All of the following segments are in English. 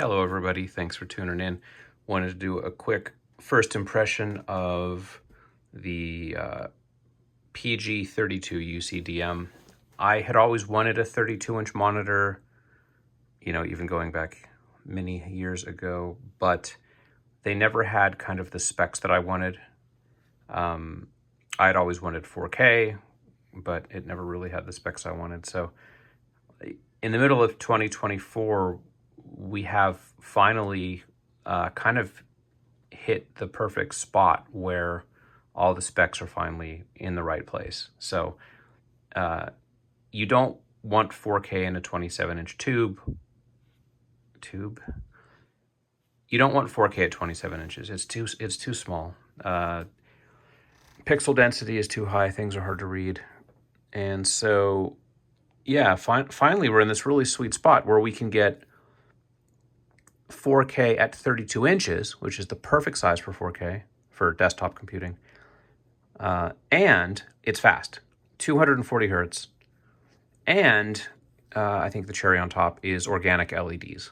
Hello everybody, thanks for tuning in. Wanted to do a quick first impression of the PG32UCDM. I had always wanted a 32-inch monitor, even going back many years ago, but they never had kind of the specs that I wanted. I'd always wanted 4K, but it never really had the specs I wanted. So in the middle of 2024, we have finally kind of hit the perfect spot where all the specs are finally in the right place. So you don't want 4K in a 27-inch tube. You don't want 4K at 27 inches. It's too small. Pixel density is too high. Things are hard to read. And so, yeah, finally we're in this really sweet spot where we can get 4K at 32 inches, which is the perfect size for 4K for desktop computing. And it's fast, 240 hertz. And I think the cherry on top is organic LEDs,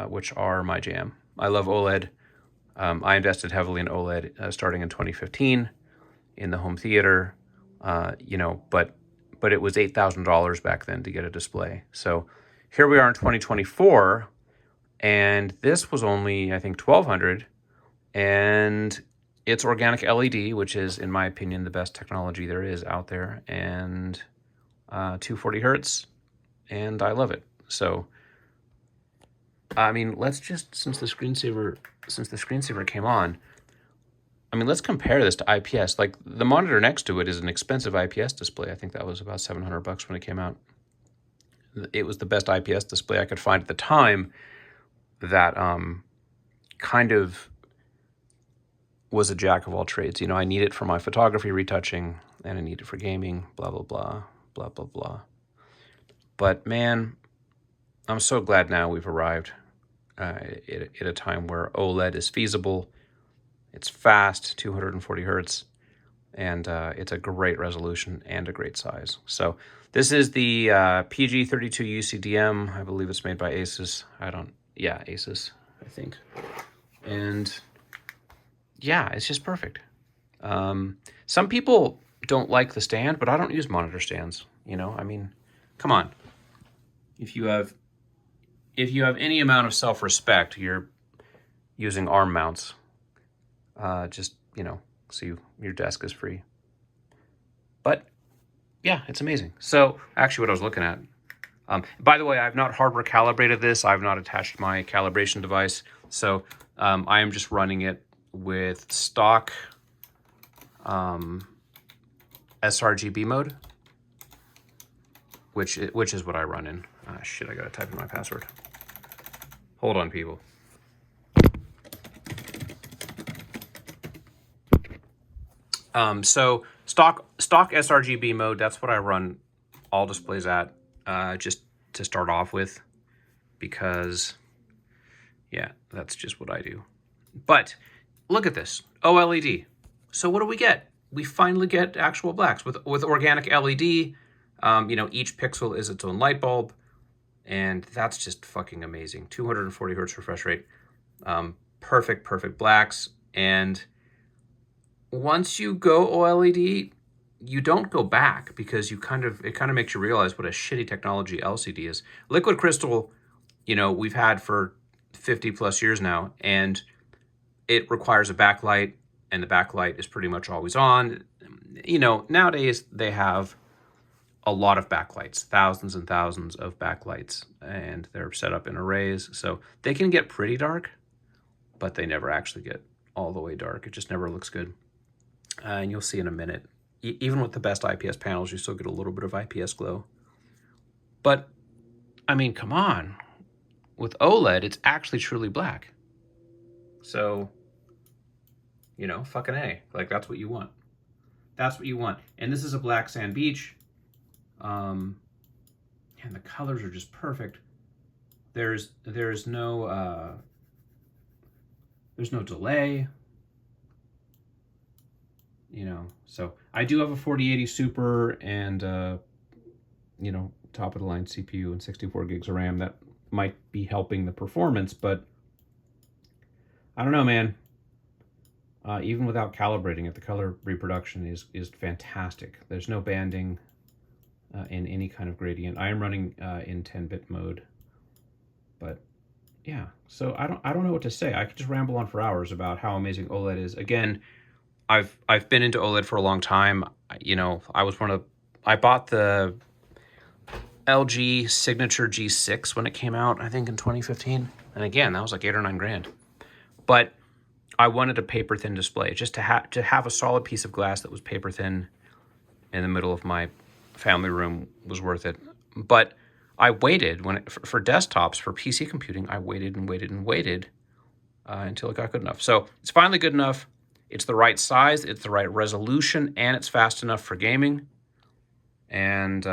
which are my jam. I love OLED. I invested heavily in OLED starting in 2015 in the home theater, but it was $8,000 back then to get a display. So here we are in 2024, and this was only, I think, $1,200, and it's organic LED, which is, in my opinion, the best technology there is out there, and 240 hertz, and I love it. So, I mean, let's just, since the screensaver came on, I mean, let's compare this to IPS. Like, the monitor next to it is an expensive IPS display. I think that was about $700 when it came out. It was the best IPS display I could find at the time that kind of was a jack of all trades. I need it for my photography retouching, and I need it for gaming, blah, blah, blah, blah, blah, blah. But man, I'm so glad now we've arrived at a time where OLED is feasible. It's fast, 240 hertz, and it's a great resolution and a great size. So this is the PG32UCDM. I believe it's made by Asus. Asus, I think. And yeah, it's just perfect. Some people don't like the stand, but I don't use monitor stands. I mean, come on. If you have any amount of self-respect, you're using arm mounts. So your desk is free. But yeah, it's amazing. So actually what I was looking at, by the way, I've not hardware calibrated this. I've not attached my calibration device. So I am just running it with stock sRGB mode, which is what I run in. Shit, I gotta type in my password. Hold on, people. So stock sRGB mode, that's what I run all displays at, just to start off with, because yeah, that's just what I do. But look at this, OLED. So what do we get? We finally get actual blacks with organic LED. Each pixel is its own light bulb, and that's just fucking amazing. 240 hertz refresh rate, perfect blacks. And once you go OLED, you don't go back, because it kind of makes you realize what a shitty technology LCD is. Liquid crystal, we've had for 50 plus years now, and it requires a backlight, and the backlight is pretty much always on. Nowadays they have a lot of backlights, thousands and thousands of backlights, and they're set up in arrays. So they can get pretty dark, but they never actually get all the way dark. It just never looks good. And you'll see in a minute, even with the best IPS panels, you still get a little bit of IPS glow. But, I mean, come on. With OLED, it's actually truly black. So, fucking A. Like, that's what you want. That's what you want. And this is a black sand beach. And the colors are just perfect. There's no delay. So I do have a 4080 Super and top of the line CPU and 64 gigs of RAM. That might be helping the performance, but I don't know, man. Even without calibrating it, the color reproduction is fantastic. There's no banding in any kind of gradient. I am running in 10-bit mode, but yeah. So I don't know what to say. I could just ramble on for hours about how amazing OLED is. Again, I've been into OLED for a long time. You know, I bought the LG Signature G6 when it came out, I think in 2015. And again, that was like 8 or 9 grand. But I wanted a paper thin display, just to have a solid piece of glass that was paper thin in the middle of my family room was worth it. But I waited for desktops, for PC computing. I waited and waited and waited until it got good enough. So it's finally good enough. It's the right size, it's the right resolution, and it's fast enough for gaming. And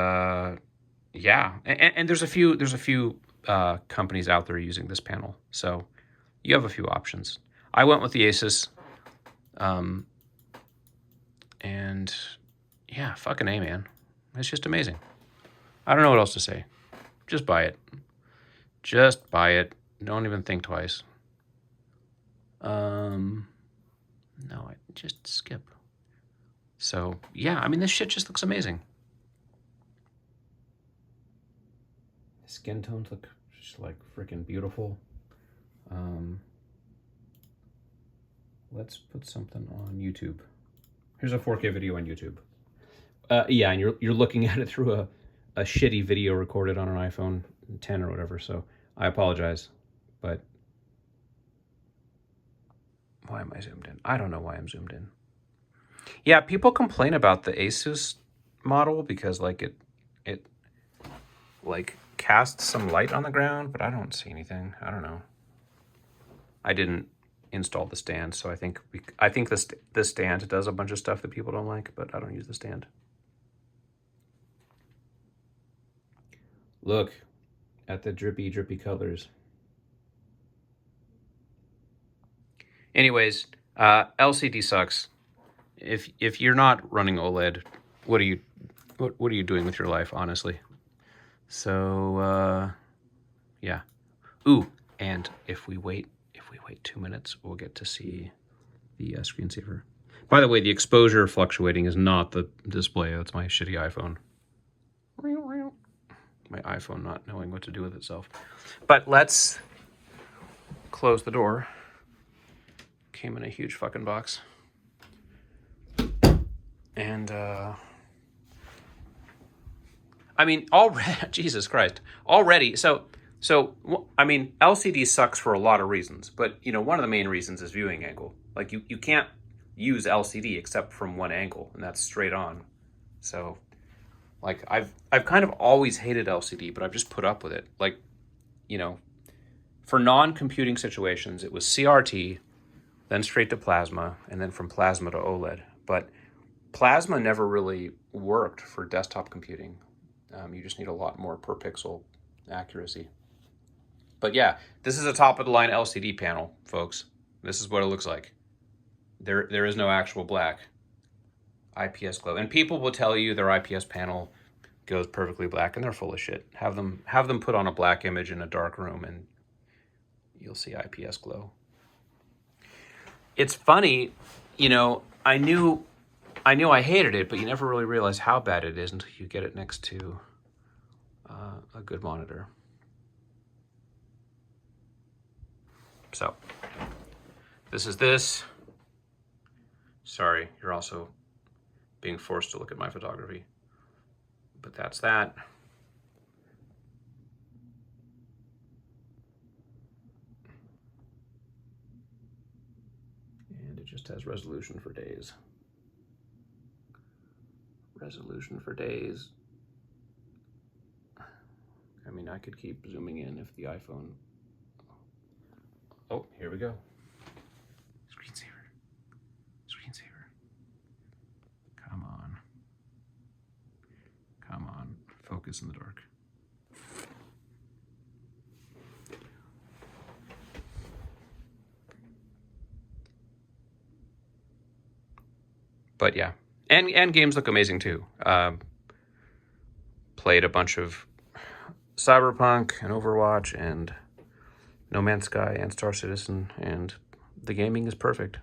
yeah, and there's a few companies out there using this panel, so you have a few options. I went with the Asus, and yeah, fucking A, man. It's just amazing. I don't know what else to say. Just buy it. Just buy it. Don't even think twice. No, I just skip. So yeah, I mean, this shit just looks amazing. The skin tones look just like freaking beautiful. Let's put something on YouTube. Here's a 4K video on YouTube. Yeah, and you're looking at it through a shitty video recorded on an iPhone 10 or whatever, so I apologize. But why am I zoomed in? I don't know why I'm zoomed in. Yeah, people complain about the Asus model because like it like casts some light on the ground, but I don't see anything. I don't know. I didn't install the stand, so I think the stand does a bunch of stuff that people don't like, but I don't use the stand. Look at the drippy colors. Anyways, LCD sucks. If you're not running OLED, what are you doing with your life, honestly? So yeah. Ooh, and if we wait 2 minutes, we'll get to see the screensaver. By the way, the exposure fluctuating is not the display. That's my shitty iPhone. My iPhone not knowing what to do with itself. But let's close the door. Came in a huge fucking box. And I mean, already, Jesus Christ, already. So I mean, LCD sucks for a lot of reasons, but you know, one of the main reasons is viewing angle. Like you can't use LCD except from one angle, and that's straight on. So like I've kind of always hated LCD, but I've just put up with it. Like, you know, for non-computing situations, it was CRT, then straight to plasma, and then from plasma to OLED. But plasma never really worked for desktop computing. You just need a lot more per pixel accuracy. But yeah, this is a top-of-the-line LCD panel, folks. This is what it looks like. There is no actual black. IPS glow. And people will tell you their IPS panel goes perfectly black, and they're full of shit. Have them put on a black image in a dark room, and you'll see IPS glow. It's funny, you know, I knew I hated it, but you never really realize how bad it is until you get it next to a good monitor. So, this is this. Sorry, you're also being forced to look at my photography. But that's that. And it just has resolution for days. Resolution for days. I mean, I could keep zooming in if the iPhone... Oh, here we go. Screensaver. Screensaver. Come on. Come on. Focus in the dark. But yeah. And games look amazing too. Played a bunch of Cyberpunk and Overwatch and No Man's Sky and Star Citizen, and the gaming is perfect.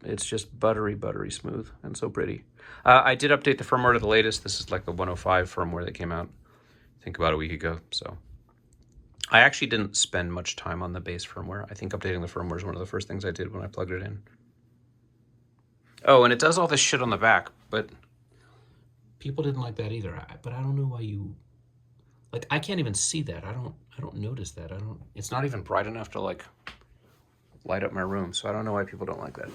It's just buttery smooth and so pretty. I did update the firmware to the latest. This is like the 105 firmware that came out, I think, about a week ago. So I actually didn't spend much time on the base firmware. I think updating the firmware is one of the first things I did when I plugged it in. Oh, and it does all this shit on the back, but people didn't like that either. But I don't know why you... Like, I can't even see that. I don't notice that. It's not even bright enough to, like, light up my room, so I don't know why people don't like that.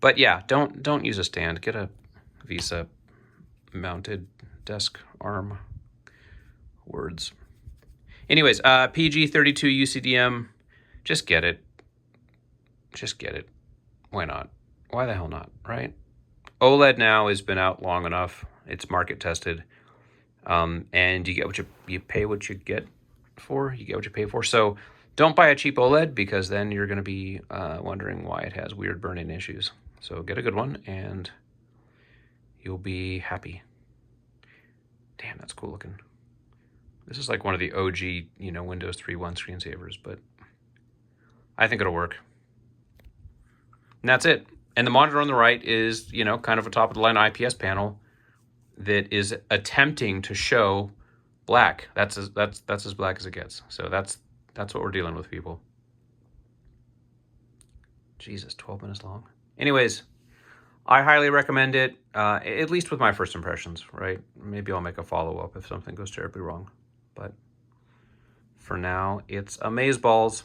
But yeah, don't use a stand. Get a Visa mounted desk arm. Words. Anyways, PG32UCDM, just get it. Just get it. Why not? Why the hell not, right? OLED now has been out long enough. It's market tested. And you get what you pay what you get for. You get what you pay for. So don't buy a cheap OLED, because then you're going to be wondering why it has weird burn-in issues. So get a good one and you'll be happy. Damn, that's cool looking. This is like one of the OG, Windows 3.1 screensavers, but I think it'll work. And that's it. And the monitor on the right is, kind of a top-of-the-line IPS panel that is attempting to show black. That's as black as it gets. So that's what we're dealing with, people. Jesus, 12 minutes long. Anyways, I highly recommend it, at least with my first impressions, right? Maybe I'll make a follow-up if something goes terribly wrong. But for now, it's Amazeballs.